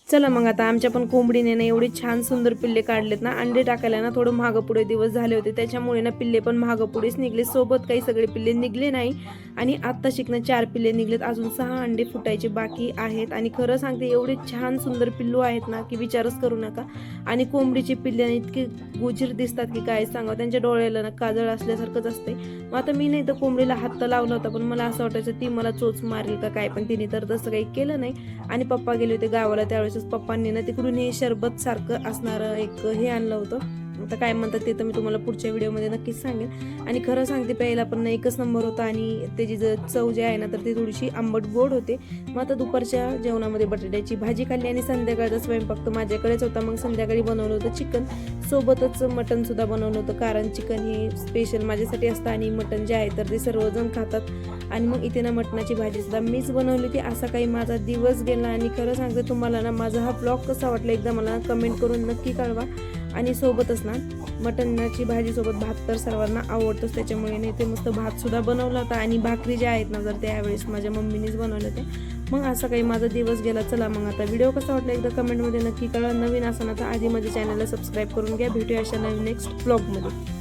चला मग आता आमच्या पण कोंबडीने ना एवढी छान सुंदर पिल्ले काढलेत ना, अंडे टाकायला ना थोडं महाग पुढे दिवस झाले होते, त्याच्यामुळे ना पिल्ले पण महाग पुढेच निघले, सोबत काही सगळे पिल्ले निघले नाही. आणि आत्ता शिकणं 4 पिल्ले निघलेत, अजून 6 अंडे फुटायचे बाकी आहेत. आणि खरं सांगते एवढे छान सुंदर पिल्लू आहेत ना की विचारच करू नका. आणि कोंबडीची पिल्ले इतकी गुजीर दिसतात की काय सांगावं, त्यांच्या डोळ्याला ना काजळ असल्यासारखंच असते. मग आता मी नाही तर कोंबडीला हात तर लावला होता, पण मला असं वाटायचं ती मला चोच मारेल का काय, पण तिने तर तसं काही केलं नाही. आणि पप्पा गेले होते गावाला, त्यावेळेस पप्पांनी ना तिकडून हे शरबत सारखं असणारं एक हे आणलं होतं. आता काय म्हणतात ते तर मी तुम्हाला पुढच्या व्हिडिओमध्ये नक्कीच सांगेन. आणि खरं सांगते प्यायला पण ना एकच नंबर होता, आणि त्याची चव जी आहे ना तर ती थोडीशी आंबट गोड होते. मग आता दुपारच्या जेवणामध्ये बटाट्याची भाजी खाल्ली, आणि संध्याकाळचा स्वयंपाक तर माझ्याकडेच होता. मग संध्याकाळी बनवलं होतं चिकन, सोबतच मटन सुद्धा बनवलं होतं, कारण चिकन हे स्पेशल माझ्यासाठी असतं आणि मटन जे आहे तर ते सर्वजण खातात. आणि मग इथे ना मटणाची भाजी सुद्धा मीच बनवली होती. असा काही माझा दिवस गेला. आणि खरं सांगते तुम्हाला ना माझा हा ब्लॉग कसा वाटला एकदा मला कमेंट करून नक्की कळवा. आणि सोबतच ना मटणाची भाजी सोबत भात तर सर्वांना आवडतोच, त्याच्यामुळे नाही ते मस्त भात सुद्धा बनवला होता. आणि भाकरी ज्या आहेत ना तर त्यावेळेस माझ्या मम्मीनेच बनवल्या होत्या. मग असा काही माझा दिवस गेला. चला मग आता व्हिडिओ कसा वाटला एकदा कमेंटमध्ये नक्की कळवा. नवीन असाल तर आधी माझ्या चॅनलला सबस्क्राईब करून घ्या. भेटूया अशा नवीन नेक्स्ट ब्लॉगमध्ये.